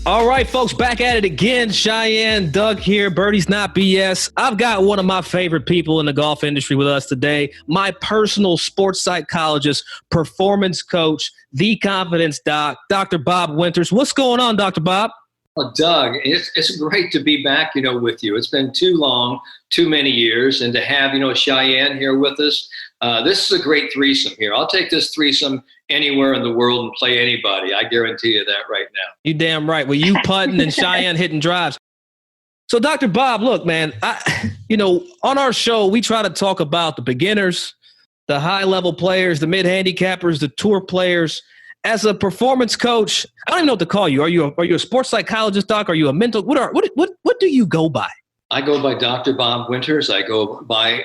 All right, folks, back at it again. Cheyenne, Doug here, Birdies Not BS. I've got one of my favorite people in the golf industry with us today, my personal sports psychologist, performance coach, the confidence doc, Dr. Bob Winters. What's going on, Dr. Bob? Well, Doug, it's great to be back, with you. It's been too long, too many years, and to have, Cheyenne here with us. This is a great threesome here. I'll take this threesome anywhere in the world and play anybody. I guarantee you that right now. You damn right. Well, you putting and Cheyenne hitting drives. So, Dr. Bob, look, man, on our show, we try to talk about the beginners, the high-level players, the mid-handicappers, the tour players. As a performance coach, I don't even know what to call you. Are you a sports psychologist, doc? Are you a mental? What do you go by? I go by Dr. Bob Winters. I go by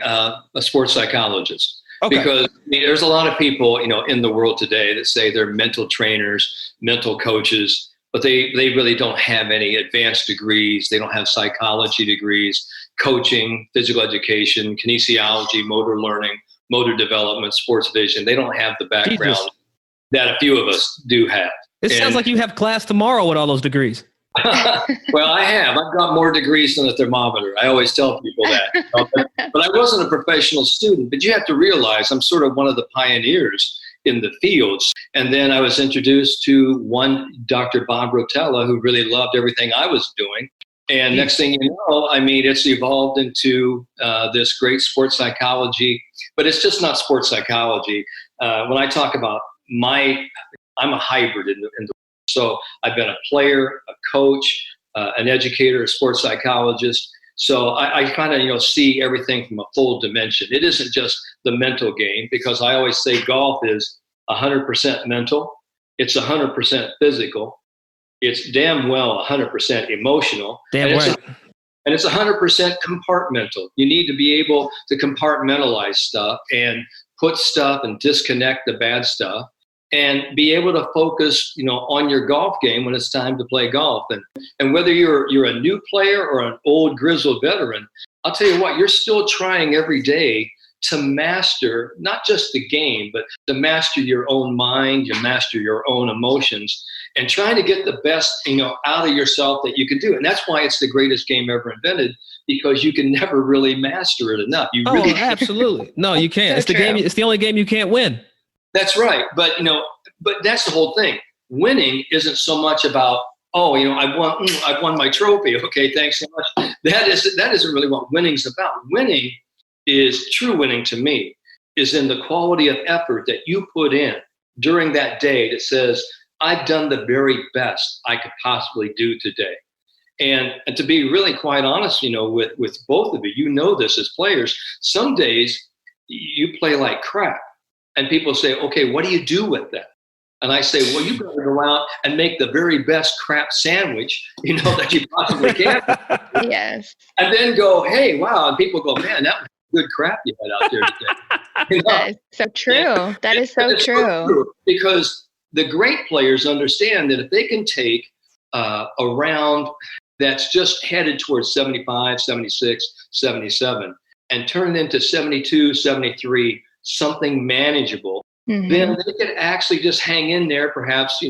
a sports psychologist. Okay. Because there's a lot of people, in the world today that say they're mental trainers, mental coaches, but they really don't have any advanced degrees. They don't have psychology degrees, coaching, physical education, kinesiology, motor learning, motor development, sports vision. They don't have the background that a few of us do have. It sounds like you have class tomorrow with all those degrees. Well, I have. I've got more degrees than a thermometer. I always tell people that. But I wasn't a professional student. But you have to realize I'm sort of one of the pioneers in the fields. And then I was introduced to one Dr. Bob Rotella, who really loved everything I was doing. And next thing you know, it's evolved into this great sports psychology. But it's just not sports psychology. When I talk about I'm a hybrid in the so I've been a player, a coach, an educator, a sports psychologist. So I kind of, see everything from a full dimension. It isn't just the mental game, because I always say golf is 100% mental. It's 100% physical. It's damn well 100% emotional. Damn right. And it's 100% compartmental. You need to be able to compartmentalize stuff and put stuff and disconnect the bad stuff, and be able to focus, on your golf game when it's time to play golf. And whether you're a new player or an old grizzled veteran, I'll tell you what, you're still trying every day to master not just the game, but to master your own mind, you master your own emotions, and trying to get the best, out of yourself that you can do. And that's why it's the greatest game ever invented, because you can never really master it enough. Absolutely. No, you can't. It's the game. It's the only game you can't win. That's right. But, but that's the whole thing. Winning isn't so much about, I've won my trophy. Okay, thanks so much. That isn't really what winning's about. Winning true winning to me is in the quality of effort that you put in during that day that says, I've done the very best I could possibly do today. And to be really quite honest, with both of you, this as players, some days you play like crap. And people say, okay, what do you do with that? And I say, well, you better go out and make the very best crap sandwich, that you possibly can. Yes. And then go, hey, wow. And people go, man, that was good crap you had out there today. That is so true. That is so true. Because the great players understand that if they can take a round that's just headed towards 75, 76, 77, and turn it into 72, 73, something manageable, then they could actually just hang in there, perhaps,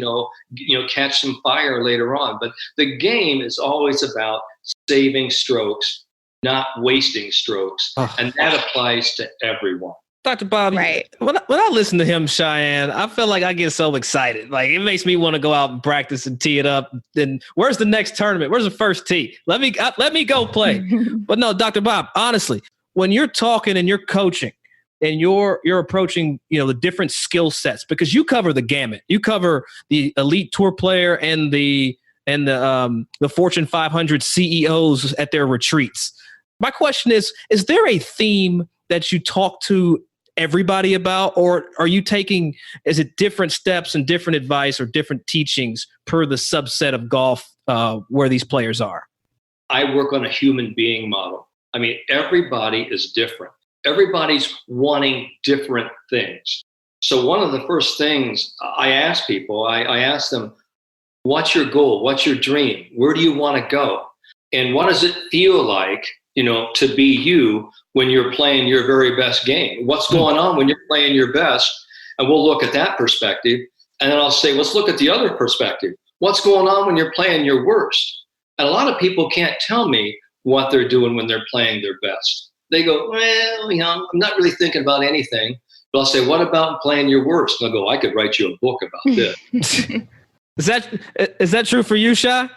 catch some fire later on. But the game is always about saving strokes, not wasting strokes. And that applies to everyone. Dr. Bob, right. When I listen to him, Cheyenne, I feel like I get so excited. Like, it makes me want to go out and practice and tee it up. Then where's the next tournament? Where's the first tee? Let me go play. But no, Dr. Bob, honestly, when you're talking and you're coaching, and you're approaching, the different skill sets, because you cover the gamut. You cover the elite tour player and the Fortune 500 CEOs at their retreats. My question is there a theme that you talk to everybody about, or are you is it different steps and different advice or different teachings per the subset of golf where these players are? I work on a human being model. Everybody is different. Everybody's wanting different things. So one of the first things I ask people, I ask them, what's your goal? What's your dream? Where do you want to go? And what does it feel like, to be you when you're playing your very best game? What's going on when you're playing your best? And we'll look at that perspective. And then I'll say, let's look at the other perspective. What's going on when you're playing your worst? And a lot of people can't tell me what they're doing when they're playing their best. They go, well, I'm not really thinking about anything. But I'll say, what about playing your worst? And they'll go, I could write you a book about this. Is that true for you, Shy?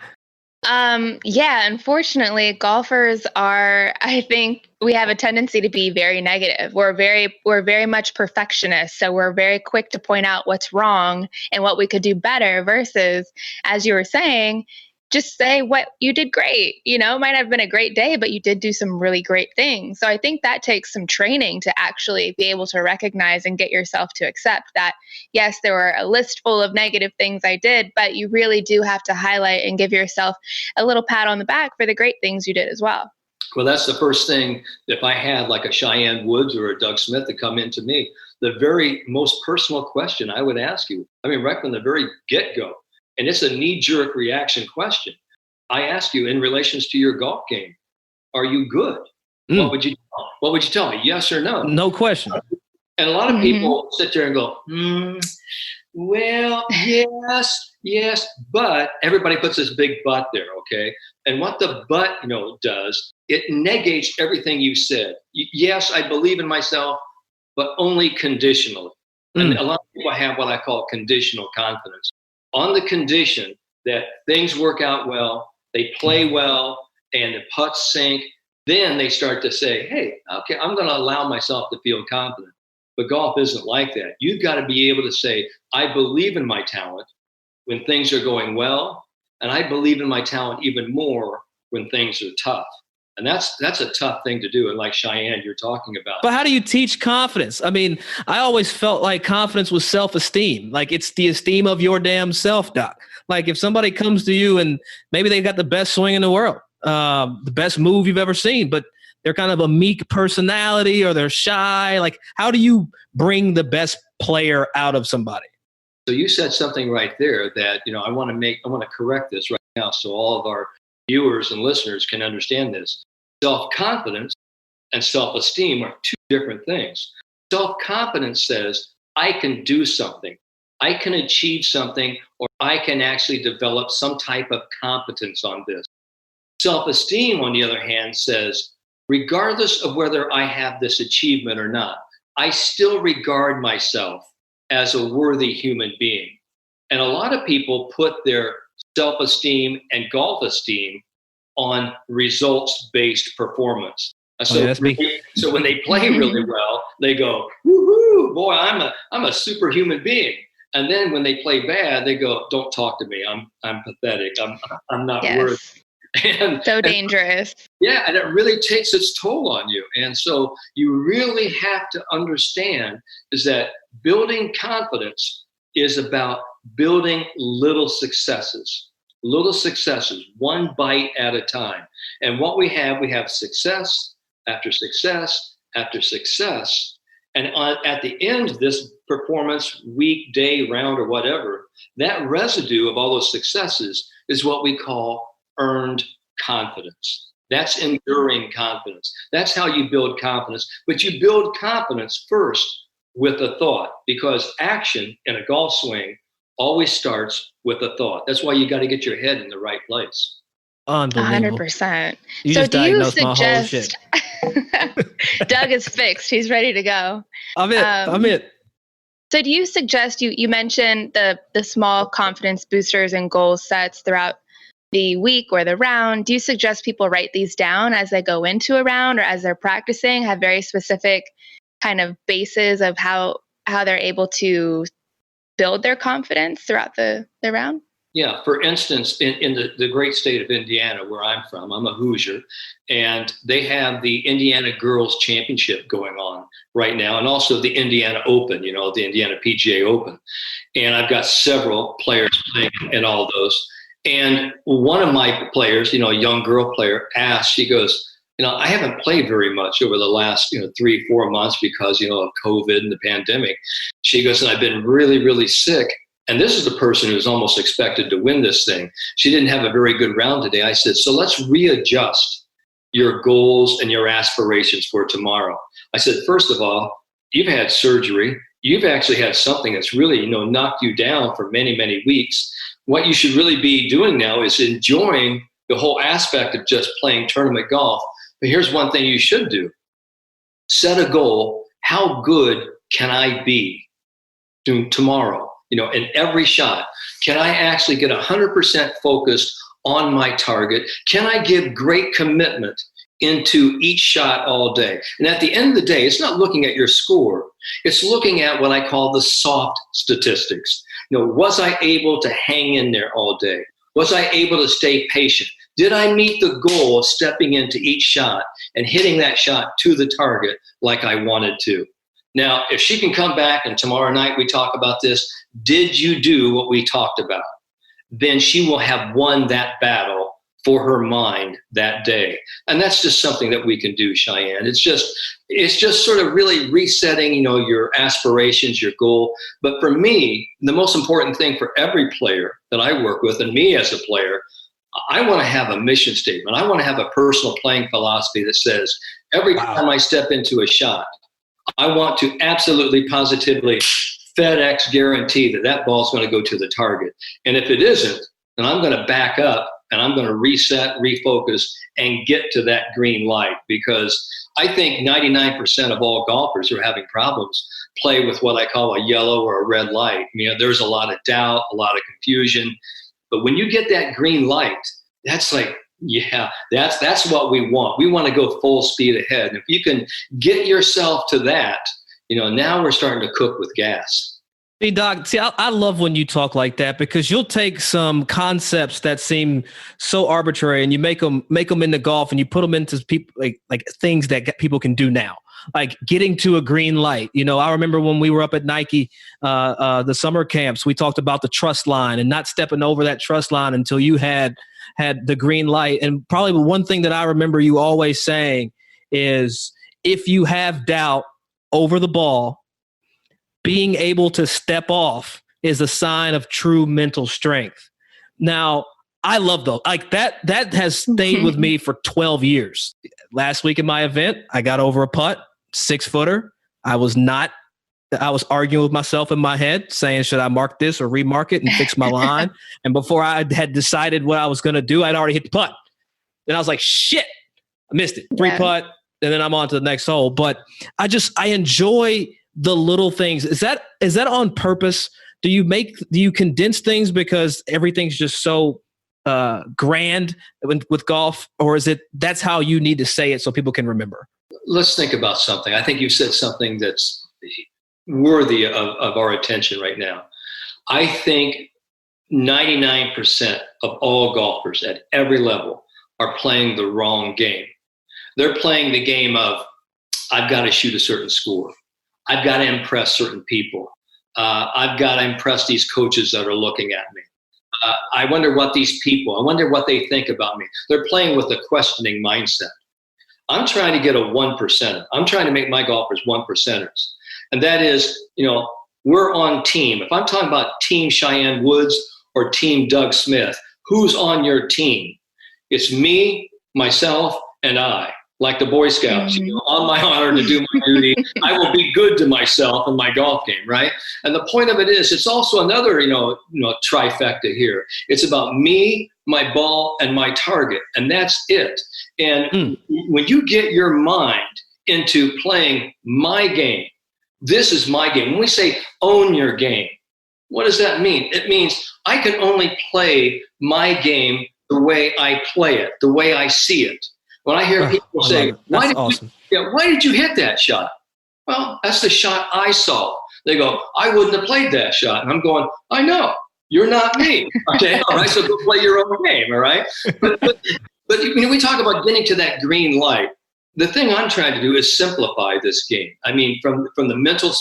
Yeah, unfortunately, golfers I think we have a tendency to be very negative. We're very much perfectionists. So we're very quick to point out what's wrong and what we could do better versus, as you were saying, just say what you did great. It might have been a great day, but you did do some really great things. So I think that takes some training to actually be able to recognize and get yourself to accept that, yes, there were a list full of negative things I did, but you really do have to highlight and give yourself a little pat on the back for the great things you did as well. Well, that's the first thing. If I had like a Cheyenne Woods or a Doug Smith to come into me, the very most personal question I would ask you, right from the very get-go, and it's a knee-jerk reaction question. I ask you in relations to your golf game, are you good? What would you tell me? Yes or no? No question. And a lot of people sit there and go, well, yes, but everybody puts this big but there, okay? And what the but, does, it negates everything you said. Yes, I believe in myself, but only conditionally. And a lot of people have what I call conditional confidence. On the condition that things work out well, they play well, and the putts sink, then they start to say, hey, okay, I'm going to allow myself to feel confident. But golf isn't like that. You've got to be able to say, I believe in my talent when things are going well, and I believe in my talent even more when things are tough. And that's a tough thing to do. And like Cheyenne, you're talking about. But how do you teach confidence? I always felt like confidence was self-esteem. Like it's the esteem of your damn self, Doc. Like if somebody comes to you and maybe they got the best swing in the world, the best move you've ever seen, but they're kind of a meek personality or they're shy. Like how do you bring the best player out of somebody? So you said something right there that, I want to correct this right now so all of our viewers and listeners can understand this. Self-confidence and self-esteem are two different things. Self-confidence says, I can do something, I can achieve something, or I can actually develop some type of competence on this. Self-esteem, on the other hand, says, regardless of whether I have this achievement or not, I still regard myself as a worthy human being. And a lot of people put their self-esteem and golf esteem on results-based performance. So when they play really well, they go, woohoo, boy, I'm a superhuman being. And then when they play bad, they go, don't talk to me. I'm pathetic. I'm not worthy. And dangerous. And it really takes its toll on you. And so you really have to understand is that building confidence is about building little successes, one bite at a time. And what we have success after success after success. And at the end of this performance, week, day, round, or whatever, that residue of all those successes is what we call earned confidence. That's enduring confidence. That's how you build confidence. But you build confidence first with a thought, because action in a golf swing always starts with a thought. That's why you got to get your head in the right place. Unbelievable. 100%. So do you suggest Doug is fixed. He's ready to go. I'm it. So do you suggest, you mentioned the small confidence boosters and goal sets throughout the week or the round. Do you suggest people write these down as they go into a round or as they're practicing, have very specific kind of bases of how they're able to build their confidence throughout the round? Yeah, for instance, in the great state of Indiana, where I'm from, I'm a Hoosier, and they have the Indiana Girls Championship going on right now, and also the Indiana Open, the Indiana PGA Open. And I've got several players playing in all those. And one of my players, a young girl player, asked, she goes, I haven't played very much over the last, 3-4 months because, of COVID and the pandemic. She goes, and I've been really, really sick. And this is the person who's almost expected to win this thing. She didn't have a very good round today. I said, so let's readjust your goals and your aspirations for tomorrow. I said, first of all, you've had surgery. You've actually had something that's really, knocked you down for many, many weeks. what you should really be doing now is enjoying the whole aspect of just playing tournament golf. But here's one thing you should do. Set a goal. How good can I be doing tomorrow? In every shot, can I actually get 100% focused on my target? Can I give great commitment into each shot all day? And at the end of the day, it's not looking at your score. It's looking at what I call the soft statistics. Was I able to hang in there all day? Was I able to stay patient? Did I meet the goal of stepping into each shot and hitting that shot to the target like I wanted to? Now, if she can come back and tomorrow night we talk about this, did you do what we talked about? Then she will have won that battle for her mind that day. And that's just something that we can do, Cheyenne. It's just sort of really resetting, your aspirations, your goal. But for me, the most important thing for every player that I work with, and me as a player, I want to have a mission statement. I want to have a personal playing philosophy that says every time I step into a shot, I want to absolutely, positively FedEx guarantee that ball is going to go to the target. And if it isn't, then I'm going to back up and I'm going to reset, refocus, and get to that green light, because I think 99% of all golfers who are having problems play with what I call a yellow or a red light. There's a lot of doubt, a lot of confusion. But when you get that green light, that's like, yeah, that's what we want. We want to go full speed ahead. And if you can get yourself to that, now we're starting to cook with gas. Hey, Doc, I love when you talk like that, because you'll take some concepts that seem so arbitrary and you make them into golf, and you put them into people like things that people can do now, like getting to a green light. I remember when we were up at Nike, the summer camps, we talked about the trust line and not stepping over that trust line until you had the green light. And probably one thing that I remember you always saying is, if you have doubt over the ball, being able to step off is a sign of true mental strength. Now, I love those. Like that has stayed with me for 12 years. Last week in my event, I got over a putt, 6-footer. I was arguing with myself in my head, saying, should I mark this or remark it and fix my line? And before I had decided what I was going to do, I'd already hit the putt. And I was like, shit, I missed it. 3-putt, and then I'm on to the next hole. But I enjoy the little things. Is that on purpose? Do you condense things because everything's just so grand with golf, or is it that's how you need to say it so people can remember? Let's think about something. I think you said something that's worthy of our attention right now. I think 99% of all golfers at every level are playing the wrong game. They're playing the game of, I've got to shoot a certain score. I've got to impress certain people. I've got to impress these coaches that are looking at me. I wonder what they think about me. They're playing with a questioning mindset. I'm trying to get a 1%. I'm trying to make my golfers 1%ers. And that is, we're on team. If I'm talking about Team Cheyenne Woods or Team Doug Smith, who's on your team? It's me, myself, and I. Like the Boy Scouts, on my honor to do my duty, I will be good to myself in my golf game, right? And the point of it is, it's also another, trifecta here. It's about me, my ball, and my target, and that's it. And when you get your mind into playing my game, this is my game. When we say own your game, what does that mean? It means I can only play my game the way I play it, the way I see it. When I hear people say, why did you hit that shot? Well, that's the shot I saw. They go, I wouldn't have played that shot. And I'm going, I know, you're not me. Okay, all right, so go play your own game, all right? But we talk about getting to that green light. The thing I'm trying to do is simplify this game. I mean, from the mental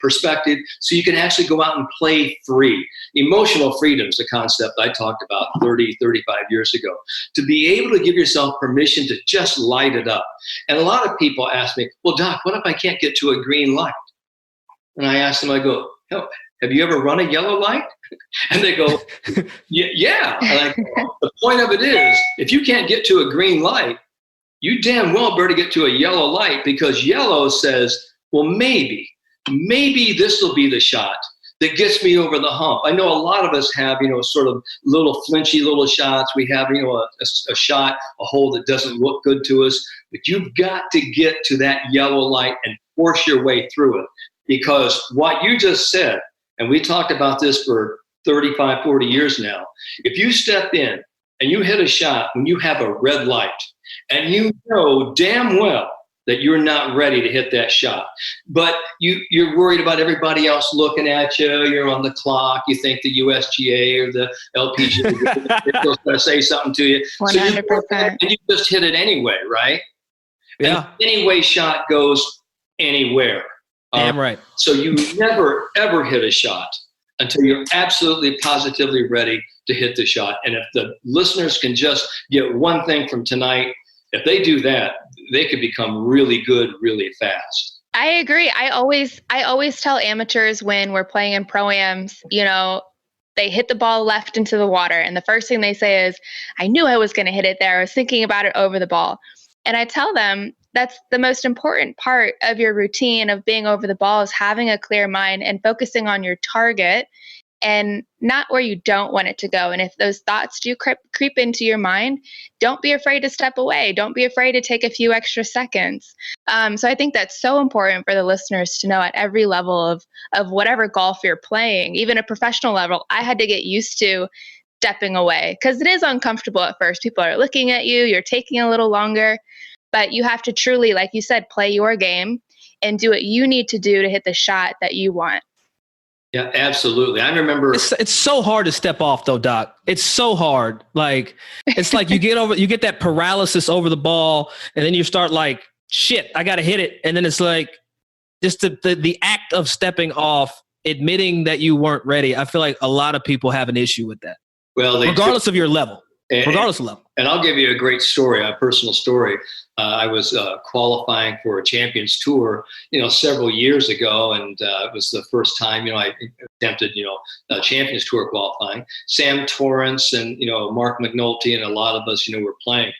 perspective, so you can actually go out and play free. Emotional freedom is a concept I talked about 30, 35 years ago. To be able to give yourself permission to just light it up. And a lot of people ask me, well, Doc, what if I can't get to a green light? And I ask them, I go, have you ever run a yellow light? And they go, yeah. And the point of it is, if you can't get to a green light, you damn well better get to a yellow light, because yellow says, well, maybe this will be the shot that gets me over the hump. I know a lot of us have, sort of little flinchy little shots. We have, a shot, a hole that doesn't look good to us, but you've got to get to that yellow light and force your way through it. Because what you just said, and we talked about this for 35, 40 years now, if you step in and you hit a shot when you have a red light, and you know damn well that you're not ready to hit that shot, but you're worried about everybody else looking at you, you're on the clock, you think the USGA or the LPGA is going to say something to you. 100%. So and you just hit it anyway, right? Yeah. And anyway shot goes anywhere. Damn right. So you never, ever hit a shot until you're absolutely positively ready to hit the shot. And if the listeners can just get one thing from tonight, if they do that, they could become really good really fast. I agree. I always tell amateurs when we're playing in pro-ams, they hit the ball left into the water. And the first thing they say is, I knew I was going to hit it there. I was thinking about it over the ball. And I tell them that's the most important part of your routine of being over the ball, is having a clear mind and focusing on your target and not where you don't want it to go. And if those thoughts do creep into your mind, don't be afraid to step away. Don't be afraid to take a few extra seconds. So I think that's so important for the listeners to know at every level of whatever golf you're playing, even a professional level. I had to get used to stepping away because it is uncomfortable at first. People are looking at you, you're taking a little longer, but you have to truly, like you said, play your game and do what you need to do to hit the shot that you want. Yeah, absolutely. I remember it's so hard to step off though, Doc. It's so hard. Like, it's like you get that paralysis over the ball, and then you start like, shit, I got to hit it. And then it's like just the act of stepping off, admitting that you weren't ready. I feel like a lot of people have an issue with that. Well, regardless of your level. Regardless of level. And I'll give you a great story, a personal story. I was qualifying for a Champions Tour, several years ago, and it was the first time, I attempted, Champions Tour qualifying. Sam Torrance and, Mark McNulty and a lot of us, were playing.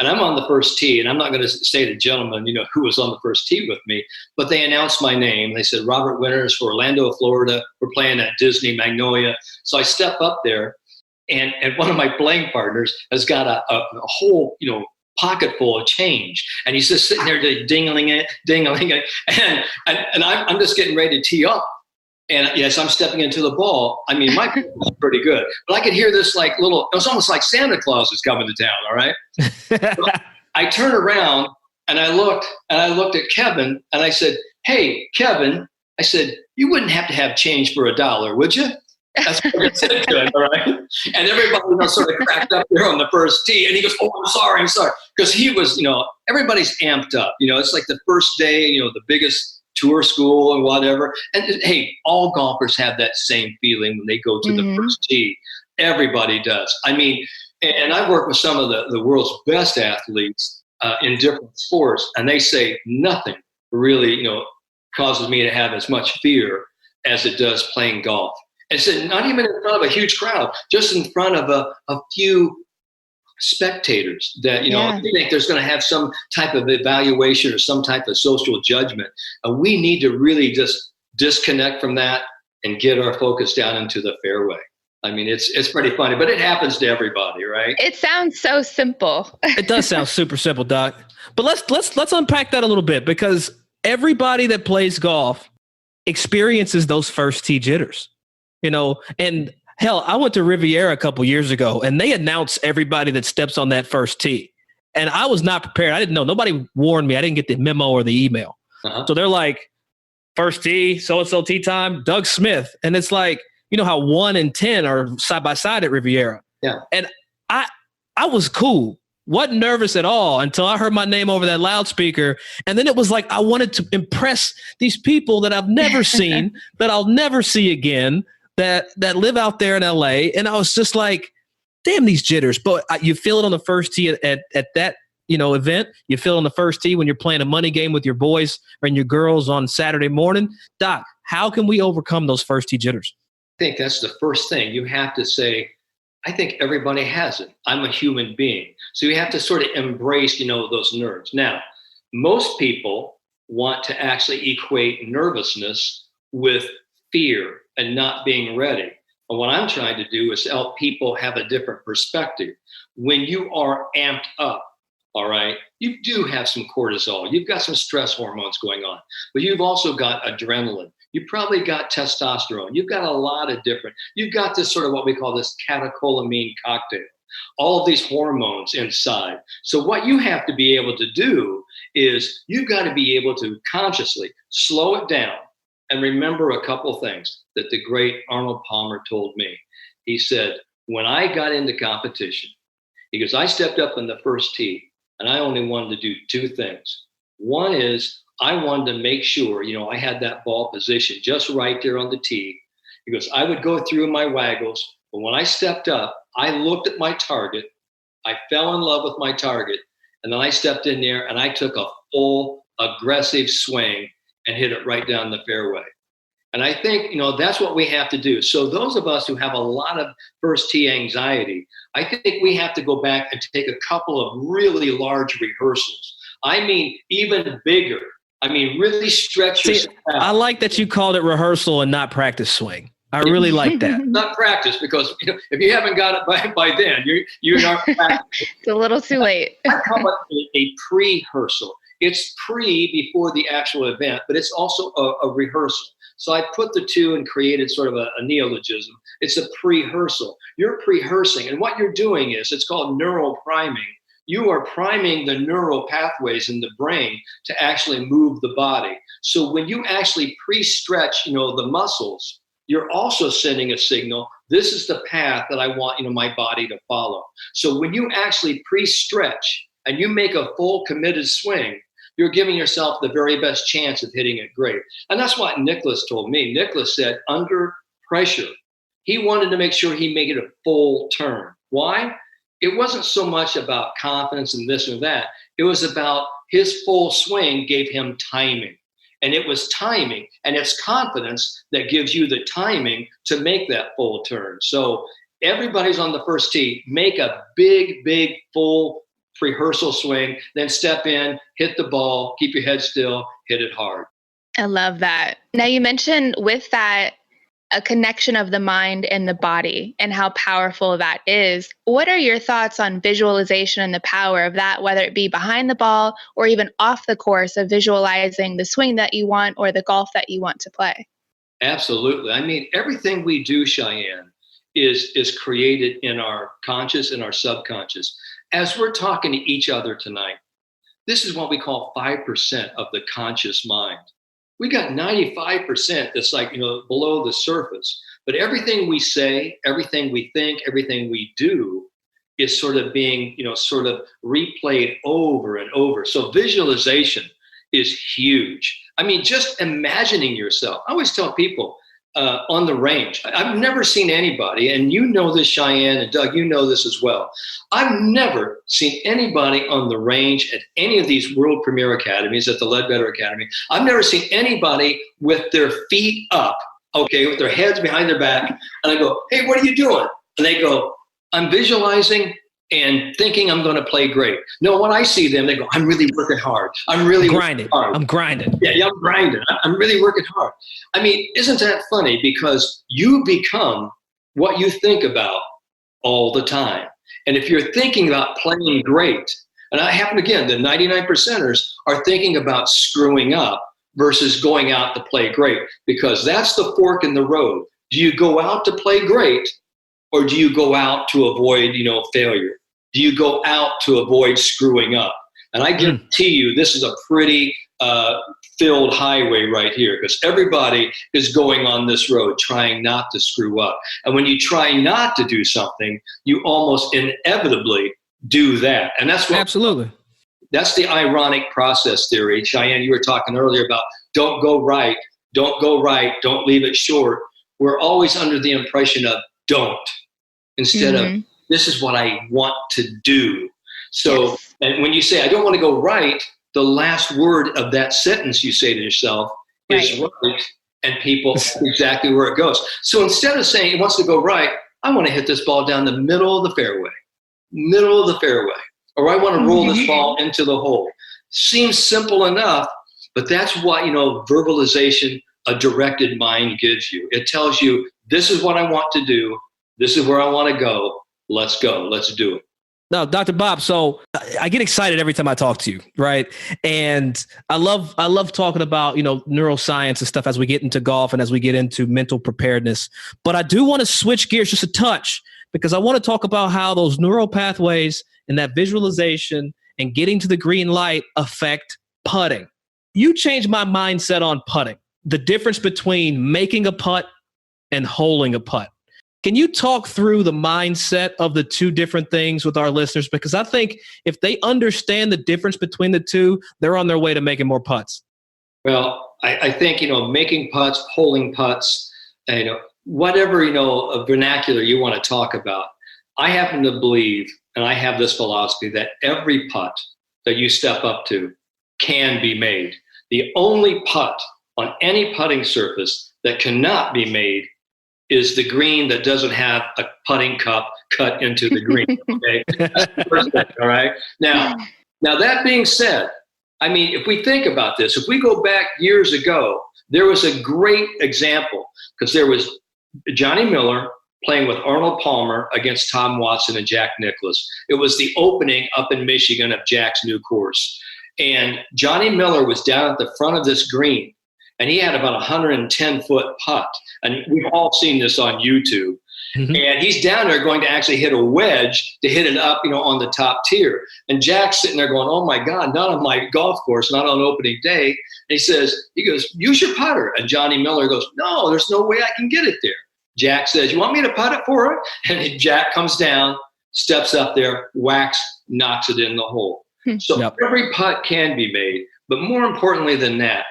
And I'm on the first tee, and I'm not going to say the gentleman, who was on the first tee with me, but they announced my name. They said, Robert Winters for Orlando, Florida. We're playing at Disney Magnolia. So I step up there. And one of my playing partners has got a whole, pocket full of change. And he's just sitting there dingling it. And I'm just getting ready to tee off. And yes, I'm stepping into the ball. I mean, my was pretty good. But I could hear this it was almost like Santa Claus is coming to town, all right? So I turned around and I looked at Kevin and I said, hey, Kevin, I said, you wouldn't have to have change for $1, would you? That's what I said to him, all right? And everybody sort of cracked up there on the first tee. And he goes, oh, I'm sorry. Because he was, everybody's amped up. It's like the first day, the biggest tour school and whatever. And hey, all golfers have that same feeling when they go to the first tee. Everybody does. I mean, and I've worked with some of the world's best athletes in different sports, and they say nothing really, causes me to have as much fear as it does playing golf. And so not even in front of a huge crowd, just in front of a few spectators that, I think there's going to have some type of evaluation or some type of social judgment. We need to really just disconnect from that and get our focus down into the fairway. I mean, it's pretty funny, but it happens to everybody, right? It sounds so simple. It does sound super simple, Doc. But let's unpack that a little bit, because everybody that plays golf experiences those first tee jitters. And hell, I went to Riviera a couple years ago, and they announce everybody that steps on that first tee. And I was not prepared. I didn't know. Nobody warned me. I didn't get the memo or the email. Uh-huh. So they're like, first tee, so-and-so tee time, Doug Smith. And it's like, how 1 and 10 are side by side at Riviera. Yeah. And I was cool. Wasn't nervous at all until I heard my name over that loudspeaker. And then it was like I wanted to impress these people that I've never seen, that I'll never see again, that live out there in LA. And I was just like, damn these jitters. But you feel it on the first tee at that, event. You feel it on the first tee when you're playing a money game with your boys or your girls on Saturday morning. Doc, how can we overcome those first tee jitters? I think that's the first thing. You have to say, I think everybody has it. I'm a human being. So you have to sort of embrace, those nerves. Now, most people want to actually equate nervousness with fear and not being ready. And what I'm trying to do is help people have a different perspective. When you are amped up, all right, you do have some cortisol. You've got some stress hormones going on, but you've also got adrenaline. You've probably got testosterone. You've got a lot of different, you've got this sort of what we call this catecholamine cocktail, all of these hormones inside. So what you have to be able to do is you've got to be able to consciously slow it down and remember a couple things that the great Arnold Palmer told me. He said, when I got into competition, he goes, I stepped up in the first tee and I only wanted to do two things. One is I wanted to make sure, I had that ball position just right there on the tee. He goes, I would go through my waggles, but when I stepped up, I looked at my target, I fell in love with my target, and then I stepped in there and I took a full aggressive swing and hit it right down the fairway. And I think, that's what we have to do. So those of us who have a lot of first tee anxiety, I think we have to go back and take a couple of really large rehearsals. I mean, even bigger. I mean, really stretch yourself out. I like that you called it rehearsal and not practice swing. I really like that. Not practice, because if you haven't got it by then, you're not practicing. It's a little too late. I call it a pre-rehearsal. It's before the actual event, but it's also a rehearsal. So I put the two and created sort of a neologism. It's a pre-rehearsal. You're pre-rehearsing, and what you're doing is, it's called neural priming. You are priming the neural pathways in the brain to actually move the body. So when you actually pre-stretch, the muscles, you're also sending a signal. This is the path that I want, my body to follow. So when you actually pre-stretch and you make a full committed swing, you're giving yourself the very best chance of hitting it great. And that's what Nicholas told me. Nicholas said under pressure, he wanted to make sure he made it a full turn. Why? It wasn't so much about confidence and this or that. It was about his full swing gave him timing. And it was timing, and it's confidence that gives you the timing to make that full turn. So everybody's on the first tee, make a big, big, full rehearsal swing, then step in, hit the ball, keep your head still, hit it hard. I love that. Now, you mentioned with that a connection of the mind and the body and how powerful that is. What are your thoughts on visualization and the power of that, whether it be behind the ball or even off the course, of visualizing the swing that you want or the golf that you want to play? Absolutely. I mean, everything we do, Cheyenne, is created in our conscious and our subconscious. As we're talking to each other tonight, this is what we call 5% of the conscious mind. We got 95% that's like, below the surface. But everything we say, everything we think, everything we do is sort of being, sort of replayed over and over. So visualization is huge. I mean, just imagining yourself. I always tell people on the range, I've never seen anybody, and you know this, Cheyenne, and Doug, you know this as well. I've never seen anybody on the range at any of these world premier academies, at the Ledbetter Academy. I've never seen anybody with their feet up, okay, with their heads behind their back. And I go, hey, what are you doing? And they go, I'm visualizing and thinking I'm going to play great. No, when I see them, they go, I'm really working hard. I'm really grinding. Hard. I'm grinding. Yeah, I'm grinding. I'm really working hard. I mean, isn't that funny? Because you become what you think about all the time. And if you're thinking about playing great, and I happen again, the 99%ers are thinking about screwing up versus going out to play great, because that's the fork in the road. Do you go out to play great, or do you go out to avoid, failure? Do you go out to avoid screwing up? And I guarantee you, this is a pretty filled highway right here, because everybody is going on this road trying not to screw up. And when you try not to do something, you almost inevitably do that. And that's what absolutely. That's the ironic process theory. Cheyenne, you were talking earlier about don't go right, don't leave it short. We're always under the impression of don't, instead of this is what I want to do. So, and when you say I don't want to go right, the last word of that sentence you say to yourself is right, and people exactly where it goes. So instead of saying it wants to go right, I want to hit this ball down the middle of the fairway, or I want to roll this ball into the hole. Seems simple enough, but that's what, verbalization, a directed mind gives you. It tells you, this is what I want to do. This is where I want to go. Let's go. Let's do it. No, Dr. Bob. So I get excited every time I talk to you, right? And I love talking about, neuroscience and stuff as we get into golf and as we get into mental preparedness. But I do want to switch gears just a touch because I want to talk about how those neural pathways and that visualization and getting to the green light affect putting. You changed my mindset on putting. The difference between making a putt and holding a putt. Can you talk through the mindset of the two different things with our listeners? Because I think if they understand the difference between the two, they're on their way to making more putts. Well, I think, making putts, holding putts, whatever, a vernacular you want to talk about. I happen to believe, and I have this philosophy, that every putt that you step up to can be made. The only putt on any putting surface that cannot be made is the green that doesn't have a putting cup cut into the green. Okay, that's the first thing. All right. Now that being said, if we think about this, if we go back years ago, there was a great example because there was Johnny Miller playing with Arnold Palmer against Tom Watson and Jack Nicklaus. It was the opening up in Michigan of Jack's new course, and Johnny Miller was down at the front of this green. And he had about 110-foot putt. And we've all seen this on YouTube. Mm-hmm. And he's down there going to actually hit a wedge to hit it up, on the top tier. And Jack's sitting there going, oh my God, not on my golf course, not on opening day. And he goes, use your putter. And Johnny Miller goes, no, there's no way I can get it there. Jack says, you want me to putt it for it? And Jack comes down, steps up there, whacks, knocks it in the hole. So every putt can be made. But more importantly than that,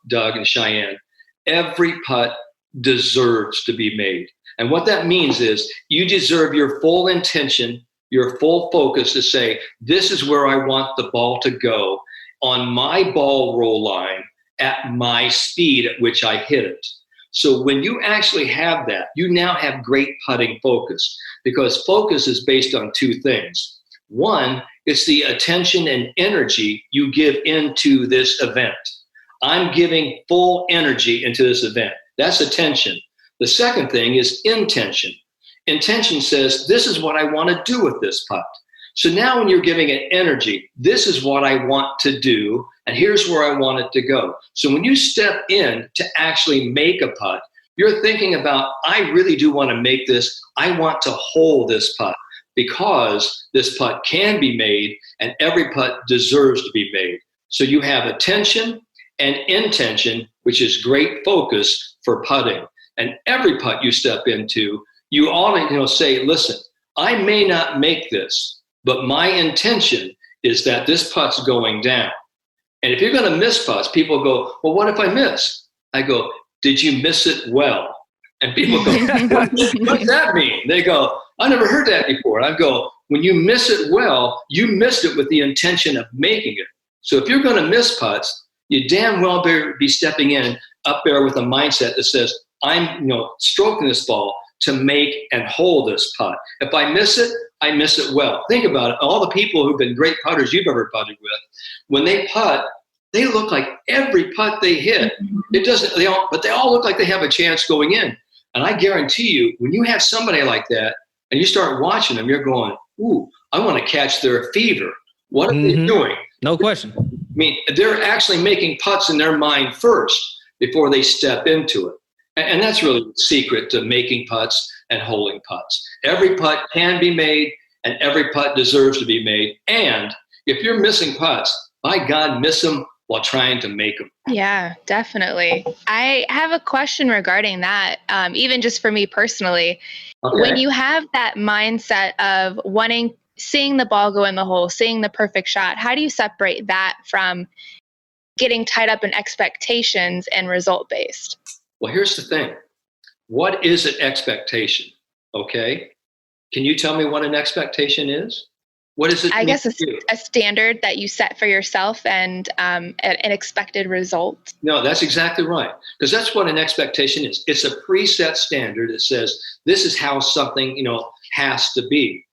Doug and Cheyenne, every putt deserves to be made. And what that means is you deserve your full intention, your full focus to say, this is where I want the ball to go on my ball roll line at my speed at which I hit it. So when you actually have that, you now have great putting focus because focus is based on two things. One, it's the attention and energy you give into this event. I'm giving full energy into this event. That's attention. The second thing is intention. Intention says, this is what I want to do with this putt. So now when you're giving it energy, this is what I want to do, and here's where I want it to go. So when you step in to actually make a putt, you're thinking about, I really do want to make this. I want to hold this putt. Because this putt can be made and every putt deserves to be made. So you have attention and intention, which is great focus for putting. And every putt you step into, you ought to say, listen, I may not make this, but my intention is that this putt's going down. And if you're going to miss putts, people go, well, what if I miss? I go, did you miss it well? And people go, what does that mean? They go, I never heard that before. I go, when you miss it well, you missed it with the intention of making it. So if you're going to miss putts, you damn well better be stepping in up there with a mindset that says, I'm stroking this ball to make and hold this putt. If I miss it well. Think about it. All the people who've been great putters you've ever putted with, when they putt, they look like every putt they hit. But they all look like they have a chance going in. And I guarantee you, when you have somebody like that and you start watching them, you're going, ooh, I want to catch their fever. What are they doing? No question. They're actually making putts in their mind first before they step into it. And that's really the secret to making putts and holding putts. Every putt can be made and every putt deserves to be made. And if you're missing putts, by God, miss them while trying to make them. Yeah, definitely. I have a question regarding that, even just for me personally. Okay. When you have that mindset of seeing the ball go in the hole, seeing the perfect shot, how do you separate that from getting tied up in expectations and result-based? Well, here's the thing. What is an expectation? Okay. Can you tell me what an expectation is? What is it? I guess it's a standard that you set for yourself and an expected result. No, that's exactly right. Because that's what an expectation is. It's a preset standard that says this is how something, has to be.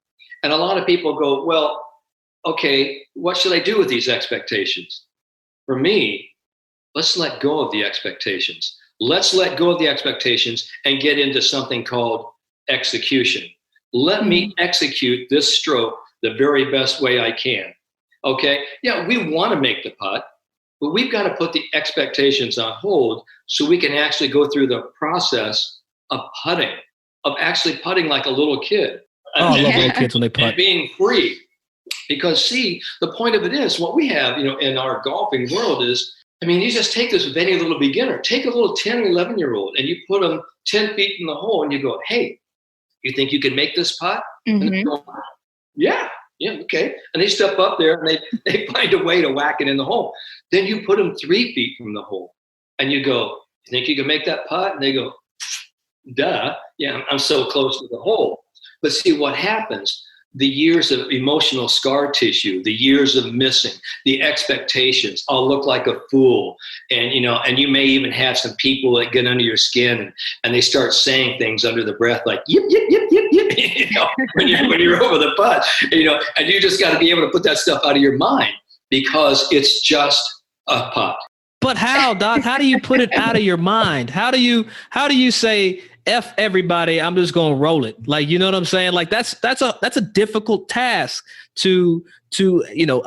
And a lot of people go, well, okay, what should I do with these expectations? For me, let's let go of the expectations. Let's let go of the expectations and get into something called execution. Let me execute this stroke the very best way I can. Okay? Yeah, we want to make the putt, but we've got to put the expectations on hold so we can actually go through the process of putting, of actually putting like a little kid. Oh, I love little kids when they putt. And being free. Because see, the point of it is what we have, in our golfing world is, you just take this with any little beginner, take a little 10 or 11-year-old and you put them 10 feet in the hole and you go, hey, you think you can make this putt? And they go, yeah, okay. And they step up there and they find a way to whack it in the hole. Then you put them 3 feet from the hole and you go, you think you can make that putt? And they go, duh, yeah, I'm so close to the hole. But see what happens, the years of emotional scar tissue, the years of missing, the expectations, I'll look like a fool. And, and you may even have some people that get under your skin and they start saying things under the breath like, yip, yip, yip, yip, yip, when you're over the putt, and you just got to be able to put that stuff out of your mind because it's just a putt. But how, Doc? How do you put it out of your mind? How do you say, F everybody, I'm just going to roll it? Like, you know what I'm saying? Like that's a difficult task to,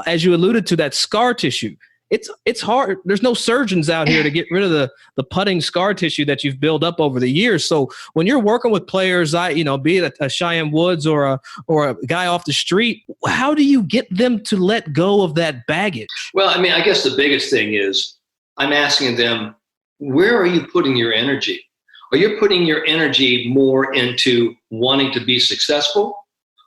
as you alluded to, that scar tissue. It's hard. There's no surgeons out here to get rid of the putting scar tissue that you've built up over the years. So when you're working with players, be it a Cheyenne Woods or a guy off the street, how do you get them to let go of that baggage? Well, I guess the biggest thing is I'm asking them, where are you putting your energy? Are you putting your energy more into wanting to be successful,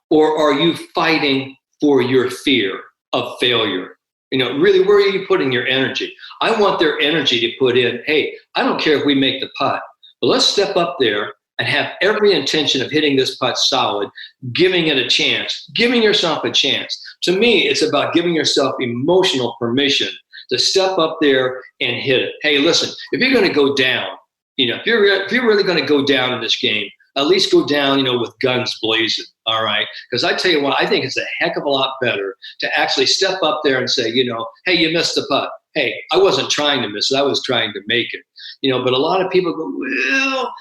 or are you fighting for your fear of failure? Really, where are you putting your energy? I want their energy to put in, hey, I don't care if we make the putt, but let's step up there and have every intention of hitting this putt solid, giving it a chance, giving yourself a chance. To me, it's about giving yourself emotional permission to step up there and hit it. Hey, listen, if you're going to go down, if you're really going to go down in this game, at least go down, with guns blazing. All right. Because I tell you what, I think it's a heck of a lot better to actually step up there and say, hey, you missed the putt. Hey, I wasn't trying to miss it. I was trying to make it. But a lot of people go, well,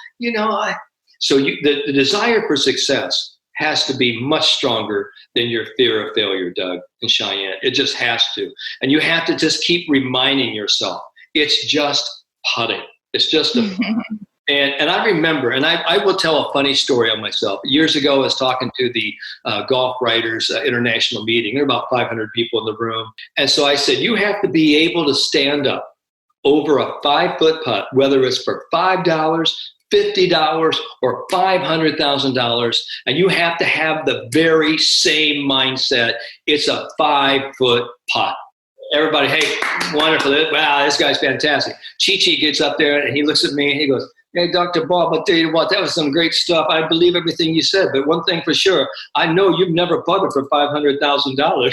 so the desire for success has to be much stronger than your fear of failure, Doug and Cheyenne. It just has to. And you have to just keep reminding yourself, it's just putting. It's just a and I remember, and I will tell a funny story on myself. Years ago, I was talking to the Golf Writers International meeting. There were about 500 people in the room. And so I said, you have to be able to stand up over a 5-foot putt, whether it's for $5, $50, or $500,000. And you have to have the very same mindset. It's a 5-foot putt. Everybody, hey, wonderful. Wow, this guy's fantastic. Chi-Chi gets up there and he looks at me and he goes, hey, Dr. Bob, I'll tell you what, that was some great stuff. I believe everything you said. But one thing for sure, I know you've never putted for $500,000.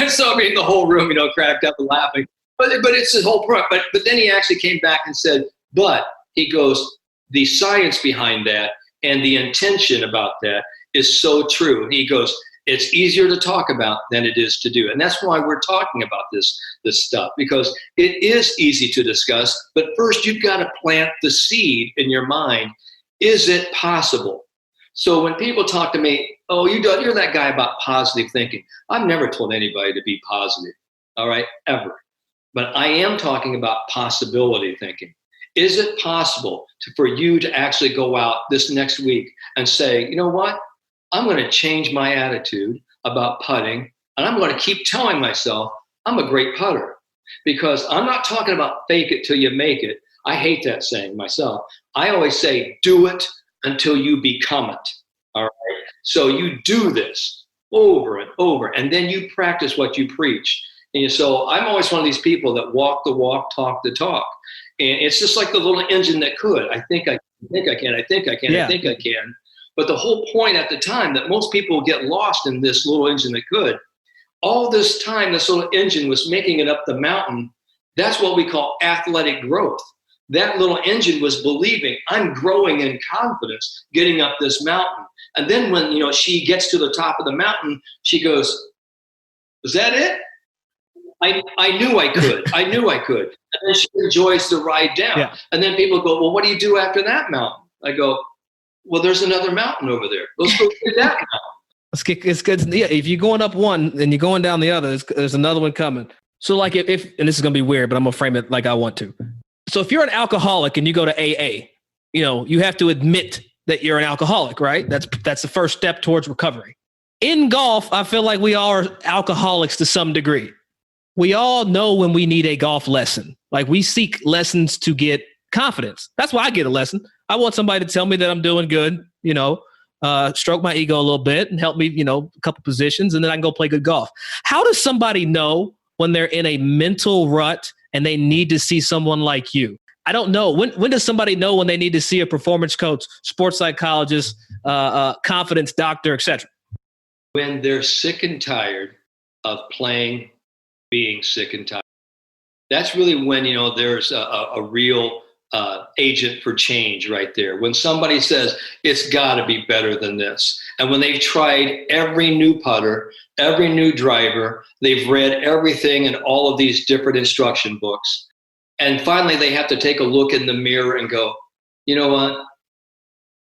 And so the whole room, cracked up and laughing. But it's the whole point. But then he actually came back and said, but he goes, the science behind that and the intention about that is so true. He goes, it's easier to talk about than it is to do. And that's why we're talking about this stuff, because it is easy to discuss, but first you've got to plant the seed in your mind. Is it possible? So when people talk to me, oh, you're that guy about positive thinking. I've never told anybody to be positive, all right, ever. But I am talking about possibility thinking. Is it possible for you to actually go out this next week and say, you know what? I'm going to change my attitude about putting, and I'm going to keep telling myself I'm a great putter, because I'm not talking about fake it till you make it. I hate that saying myself. I always say do it until you become it. All right. So you do this over and over, and then you practice what you preach. And so I'm always one of these people that walk the walk, talk the talk. And it's just like the little engine that could. I think I can. But the whole point at the time that most people get lost in this little engine that could, all this time, this little engine was making it up the mountain. That's what we call athletic growth. That little engine was believing I'm growing in confidence, getting up this mountain. And then when, she gets to the top of the mountain, she goes, is that it? I knew I could. I knew I could. And then she enjoys the ride down. Yeah. And then people go, well, what do you do after that mountain? I go, well, there's another mountain over there. Let's go get that mountain. It's good. Yeah, if you're going up one and you're going down the other, there's another one coming. So like if and this is going to be weird, but I'm going to frame it like I want to. So if you're an alcoholic and you go to AA, you have to admit that you're an alcoholic, right? That's the first step towards recovery. In golf, I feel like we all are alcoholics to some degree. We all know when we need a golf lesson. Like we seek lessons to get confidence. That's why I get a lesson. I want somebody to tell me that I'm doing good, stroke my ego a little bit and help me, a couple positions, and then I can go play good golf. How does somebody know when they're in a mental rut and they need to see someone like you? I don't know. When does somebody know when they need to see a performance coach, sports psychologist, confidence doctor, etc.? When they're sick and tired of being sick and tired. That's really when, there's a real agent for change right there. When somebody says, it's got to be better than this. And when they've tried every new putter, every new driver, they've read everything in all of these different instruction books. And finally, they have to take a look in the mirror and go, you know what?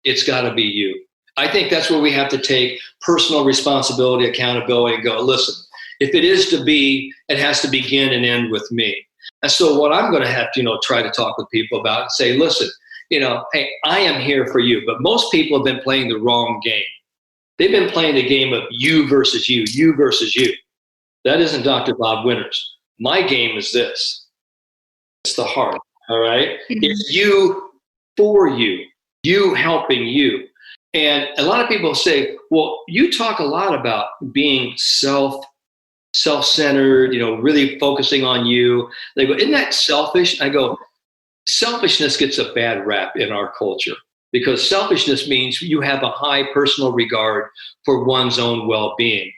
It's got to be you. I think that's where we have to take personal responsibility, accountability, and go, listen, if it is to be, it has to begin and end with me. And so what I'm going to have to, try to talk with people about and say, listen, hey, I am here for you. But most people have been playing the wrong game. They've been playing the game of you versus you, you versus you. That isn't Dr. Bob Winters. My game is this. It's the heart, all right? Mm-hmm. It's you for you, you helping you. And a lot of people say, well, you talk a lot about being self-centered, really focusing on you. They go, isn't that selfish? I go, selfishness gets a bad rap in our culture because selfishness means you have a high personal regard for one's own well-being.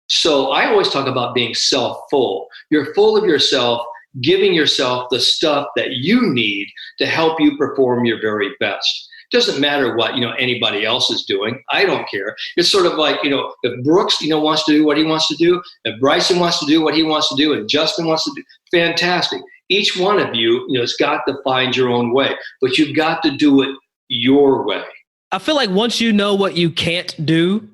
So I always talk about being self-full. You're full of yourself, giving yourself the stuff that you need to help you perform your very best. Doesn't matter what, anybody else is doing. I don't care. It's sort of like, if Brooks, wants to do what he wants to do, if Bryson wants to do what he wants to do, and Justin wants to do, fantastic. Each one of you, has got to find your own way, but you've got to do it your way. I feel like once you know what you can't do,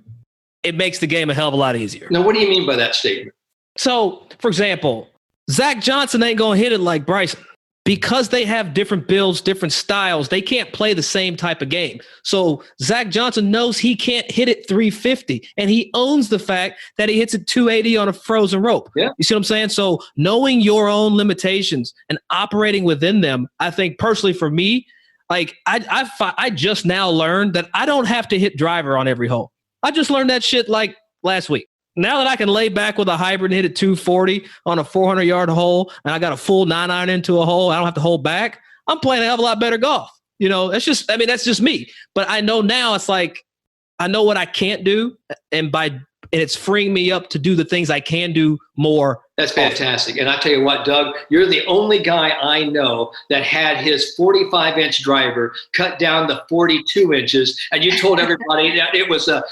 it makes the game a hell of a lot easier. Now, what do you mean by that statement? So, for example, Zach Johnson ain't going to hit it like Bryson. Because they have different builds, different styles, they can't play the same type of game. So Zach Johnson knows he can't hit it 350, and he owns the fact that he hits it 280 on a frozen rope. Yeah. You see what I'm saying? So knowing your own limitations and operating within them, I think personally for me, like I just now learned that I don't have to hit driver on every hole. I just learned that shit like last week. Now that I can lay back with a hybrid and hit at 240 on a 400-yard hole, and I got a full 9-iron into a hole, I don't have to hold back, I'm playing a hell of a lot better golf. That's just me. But I know now it's like, I know what I can't do, and it's freeing me up to do the things I can do more. That's fantastic. And I tell you what, Doug, you're the only guy I know that had his 45-inch driver cut down to 42 inches, and you told everybody that it was a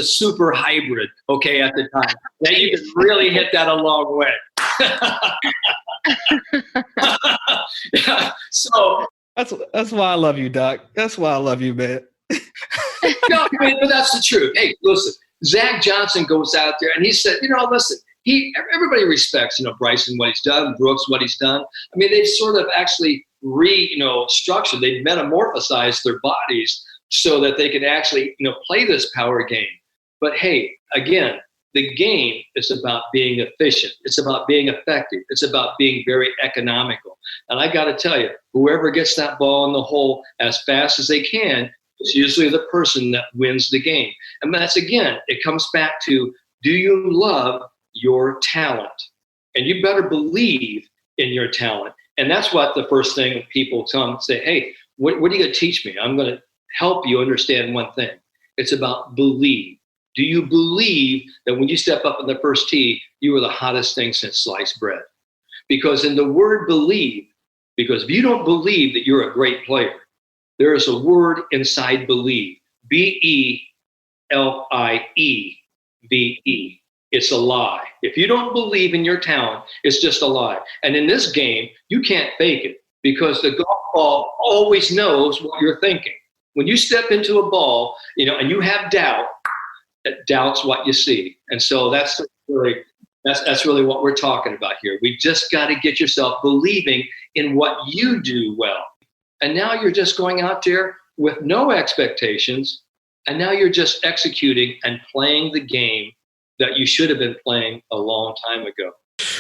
super hybrid, okay, at the time. That you could really hit that a long way. So that's why I love you, Doc. That's why I love you, man. No, but that's the truth. Hey, listen, Zach Johnson goes out there and he said, listen, everybody respects, Bryson, what he's done, Brooks, what he's done. I mean, they've sort of actually structured, they've metamorphosized their bodies so that they can actually, play this power game. But hey, again, the game is about being efficient. It's about being effective. It's about being very economical. And I got to tell you, whoever gets that ball in the hole as fast as they can, it's usually the person that wins the game. And that's, again, it comes back to, do you love your talent? And you better believe in your talent. And that's what the first thing people come and say, hey, what are you going to teach me? I'm going to help you understand one thing. It's about believe. Do you believe that when you step up in the first tee, you are the hottest thing since sliced bread? Because in the word believe, because if you don't believe that you're a great player, there is a word inside believe, B-E-L-I-E-V-E. It's a lie. If you don't believe in your talent, it's just a lie. And in this game, you can't fake it because the golf ball always knows what you're thinking. When you step into a ball, and you have doubt, that doubt's what you see. And so that's really what we're talking about here. We just got to get yourself believing in what you do well. And now you're just going out there with no expectations. And now you're just executing and playing the game that you should have been playing a long time ago.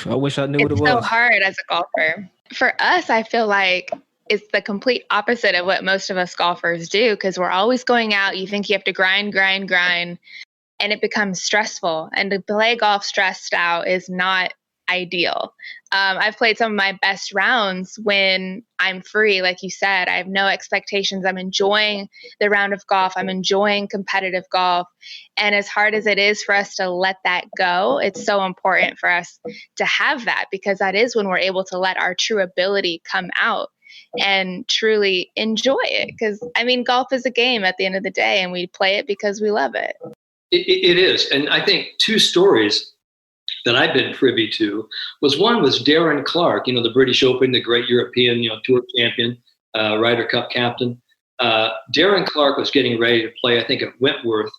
I wish I knew what it was. It's so hard as a golfer. For us, I feel like it's the complete opposite of what most of us golfers do, because we're always going out. You think you have to grind, and it becomes stressful. And to play golf stressed out is not ideal. I've played some of my best rounds when I'm free. Like you said, I have no expectations. I'm enjoying the round of golf. I'm enjoying competitive golf. And as hard as it is for us to let that go, it's so important for us to have that, because that is when we're able to let our true ability come out and truly enjoy it. Because, golf is a game at the end of the day, and we play it because we love it. It is. And I think two stories that I've been privy to was Darren Clark, the British Open, the great European, tour champion, Ryder Cup captain. Darren Clark was getting ready to play, I think, at Wentworth,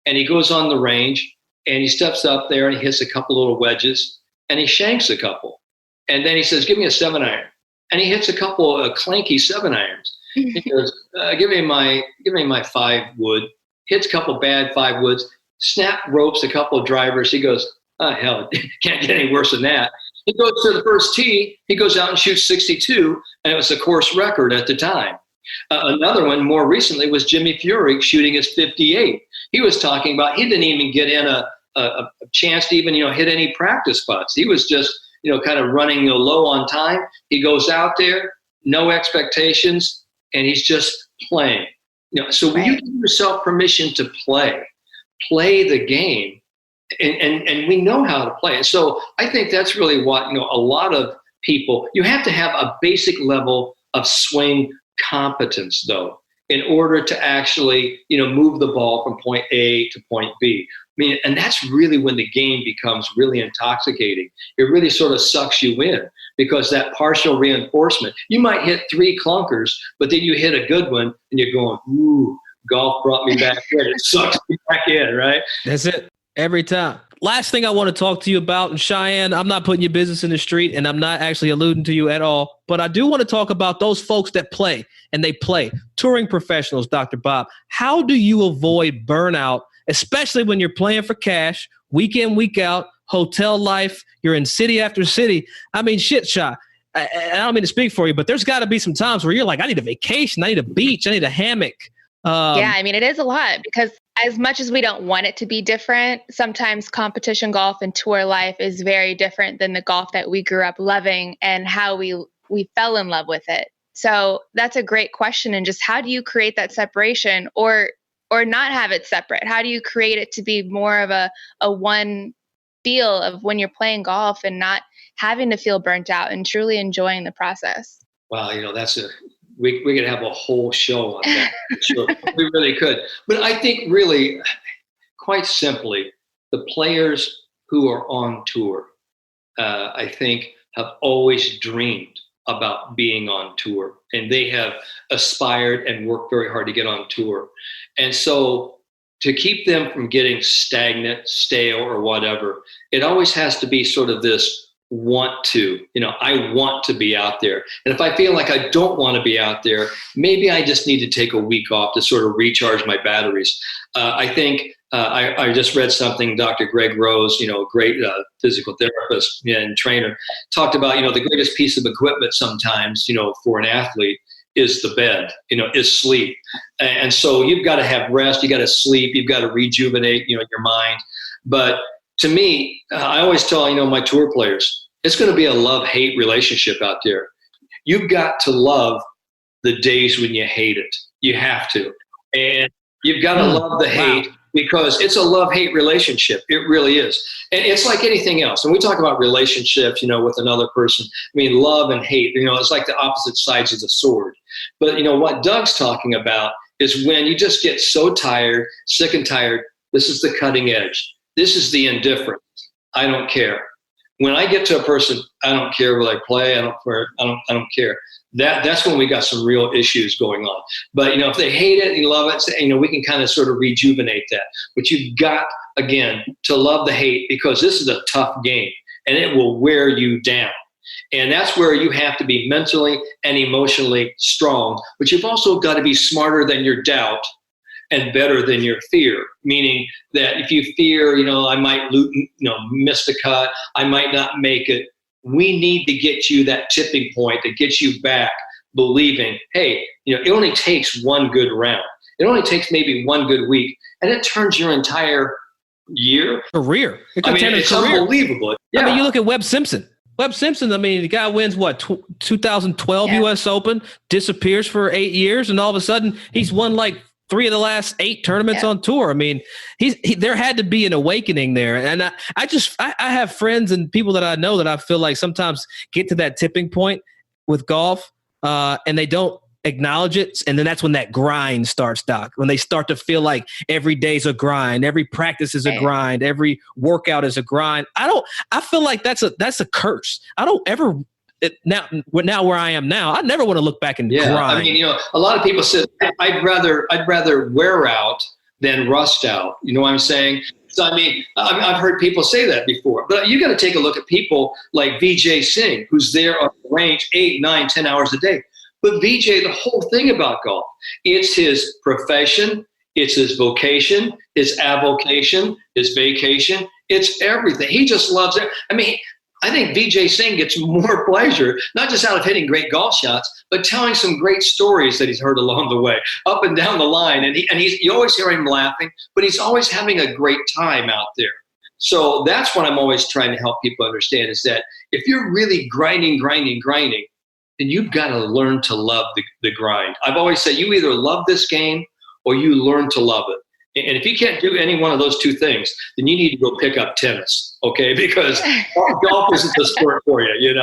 and he goes on the range and he steps up there and he hits a couple little wedges and he shanks a couple. And then he says, "Give me a 7-iron." And he hits a couple of clanky 7-irons. He goes, give me my 5-wood. Hits a couple bad 5-woods. Snap ropes a couple of drivers. He goes, "Oh, hell, can't get any worse than that." He goes to the first tee. He goes out and shoots 62, and it was a course record at the time. Another one more recently was Jimmy Furyk shooting his 58. He was talking about he didn't even get in a chance to even hit any practice putts. He was just kind of running low on time. He goes out there, no expectations, and he's just playing. So when you give yourself permission to play the game, and we know how to play it. So I think that's really what, a lot of people, you have to have a basic level of swing competence, though, in order to actually, move the ball from point A to point B. And that's really when the game becomes really intoxicating. It really sort of sucks you in, because that partial reinforcement, you might hit 3 clunkers, but then you hit a good one and you're going, "Ooh, golf brought me back in." It sucks me back in, right? That's it. Every time. Last thing I want to talk to you about, and Cheyenne, I'm not putting your business in the street, and I'm not actually alluding to you at all, but I do want to talk about those folks that play, and they play. Touring professionals, Dr. Bob. How do you avoid burnout, especially when you're playing for cash, week in, week out, hotel life, you're in city after city? Shit, Shy. I don't mean to speak for you, but there's got to be some times where you're like, I need a vacation, I need a beach, I need a hammock. It is a lot, because as much as we don't want it to be different, sometimes competition golf and tour life is very different than the golf that we grew up loving and how we fell in love with it. So that's a great question. And just how do you create that separation or not have it separate? How do you create it to be more of a one feel of when you're playing golf and not having to feel burnt out and truly enjoying the process? Wow, we could have a whole show on that. Sure. We really could. But I think really, quite simply, the players who are on tour, I think, have always dreamed about being on tour, and they have aspired and worked very hard to get on tour. And so to keep them from getting stagnant, stale, or whatever, it always has to be sort of this want to, I want to be out there. And if I feel like I don't want to be out there, maybe I just need to take a week off to sort of recharge my batteries. I think I just read something, Dr. Greg Rose, great physical therapist and trainer, talked about, the greatest piece of equipment sometimes, for an athlete is the bed, is sleep. And so you've got to have rest, you got to sleep, you've got to rejuvenate, your mind. But to me, I always tell, my tour players, it's going to be a love-hate relationship out there. You've got to love the days when you hate it. You have to. And you've got to love the hate, because it's a love-hate relationship. It really is. And it's like anything else. And we talk about relationships, with another person. Love and hate, it's like the opposite sides of the sword. But, what Doug's talking about is when you just get so tired, sick and tired, this is the cutting edge. This is the indifference. I don't care. When I get to a person, I don't care will I play, I don't care. That's when we got some real issues going on. But, if they hate it and you love it, we can kind of sort of rejuvenate that. But you've got, again, to love the hate, because this is a tough game and it will wear you down. And that's where you have to be mentally and emotionally strong, but you've also got to be smarter than your doubt and better than your fear. Meaning that if you fear, I might miss the cut, I might not make it. We need to get you that tipping point to get you back believing, hey, it only takes one good round. It only takes maybe one good week, and it turns your entire career. It's unbelievable. Yeah. You look at Webb Simpson. The guy wins 2012 Yeah. U.S. Open, disappears for 8 years, and all of a sudden he's won like 3 of the last 8 tournaments on tour. There had to be an awakening there, and I have friends and people that I know that I feel like sometimes get to that tipping point with golf, and they don't acknowledge it, and then that's when that grind starts, Doc. When they start to feel like every day's a grind, every practice is a grind, every workout is a grind. I feel like that's a curse. I don't ever. Now where I am now, I never want to look back and grind. A lot of people said I'd rather wear out than rust out. You know what I'm saying? So I've heard people say that before, but you got to take a look at people like Vijay Singh, who's there on the range 8, 9, 10 hours a day. But Vijay, the whole thing about golf, it's his profession, it's his vocation, his avocation, his vacation, it's everything. He just loves it. I think Vijay Singh gets more pleasure, not just out of hitting great golf shots, but telling some great stories that he's heard along the way, up and down the line. And you always hear him laughing, but he's always having a great time out there. So that's what I'm always trying to help people understand, is that if you're really grinding, then you've got to learn to love the grind. I've always said you either love this game or you learn to love it. And if you can't do any one of those two things, then you need to go pick up tennis, okay? Because golf isn't the sport for you,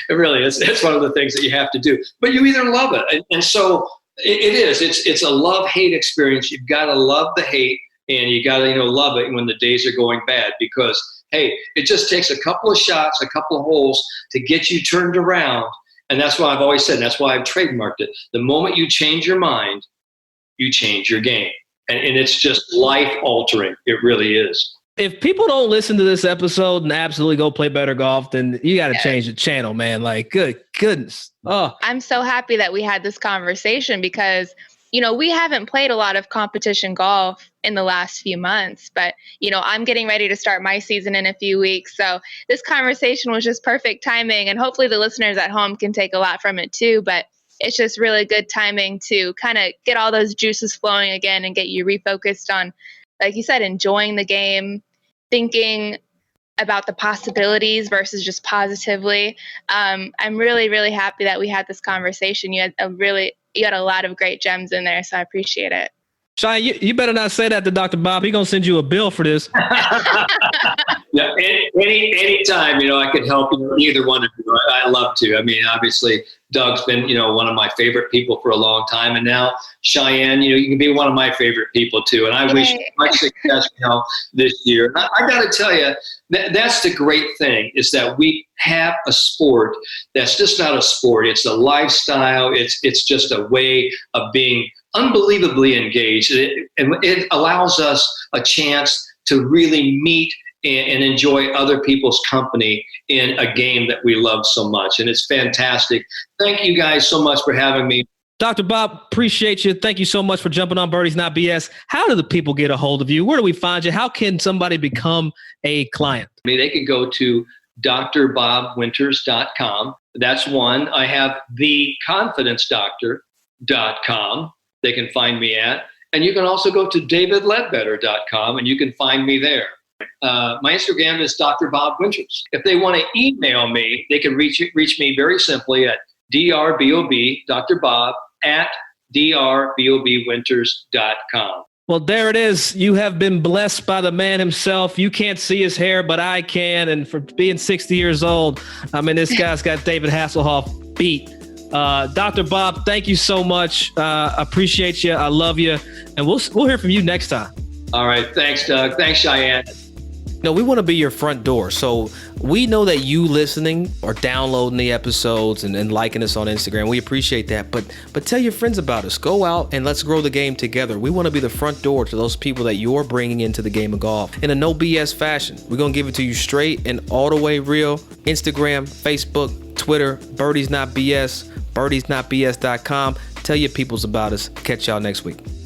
It really is. It's one of the things that you have to do. But you either love it. And so it is. It's a love-hate experience. You've got to love the hate, and you got to love it when the days are going bad, because, hey, it just takes a couple of shots, a couple of holes to get you turned around. And that's why I've always said, and that's why I've trademarked it. The moment you change your mind, you change your game. And it's just life altering. It really is. If people don't listen to this episode and absolutely go play better golf, then you got to change the channel, man. Like, good goodness. Oh, I'm so happy that we had this conversation because, we haven't played a lot of competition golf in the last few months, but, I'm getting ready to start my season in a few weeks. So this conversation was just perfect timing, and hopefully the listeners at home can take a lot from it too. But it's just really good timing to kind of get all those juices flowing again and get you refocused on, like you said, enjoying the game, thinking about the possibilities versus just positively. I'm really, really happy that we had this conversation. You had a lot of great gems in there, so I appreciate it. Cheyenne, you better not say that to Dr. Bob. He's going to send you a bill for this. Yeah, anytime, I could help either one of you. I love to. Obviously, Doug's been, one of my favorite people for a long time. And now, Cheyenne, you can be one of my favorite people too. And I wish you much success, this year. I got to tell you, that's the great thing, is that we have a sport that's just not a sport. It's a lifestyle. It's just a way of being unbelievably engaged. And it allows us a chance to really meet and enjoy other people's company in a game that we love so much. And it's fantastic. Thank you guys so much for having me. Dr. Bob, appreciate you. Thank you so much for jumping on Birdies Not BS. How do the people get a hold of you? Where do we find you? How can somebody become a client? They can go to drbobwinters.com. That's one. I have theconfidencedoctor.com. They can find me at. And you can also go to davidledbetter.com and you can find me there. My Instagram is Dr. Bob Winters. If they want to email me, they can reach me very simply at drbob, Dr. Bob, at drbobwinters.com. Well, there it is. You have been blessed by the man himself. You can't see his hair, but I can. And for being 60 years old, this guy's got David Hasselhoff beat. Dr. Bob, thank you so much. Appreciate you. I love you. And we'll hear from you next time. All right. Thanks, Doug. Thanks, Cheyenne. No, we want to be your front door. So we know that you listening or downloading the episodes and liking us on Instagram. We appreciate that. But tell your friends about us. Go out and let's grow the game together. We want to be the front door to those people that you're bringing into the game of golf in a no BS fashion. We're going to give it to you straight and all the way real. Instagram, Facebook, Twitter, Birdies Not BS, birdiesnotbs.com. Tell your peoples about us. Catch y'all next week.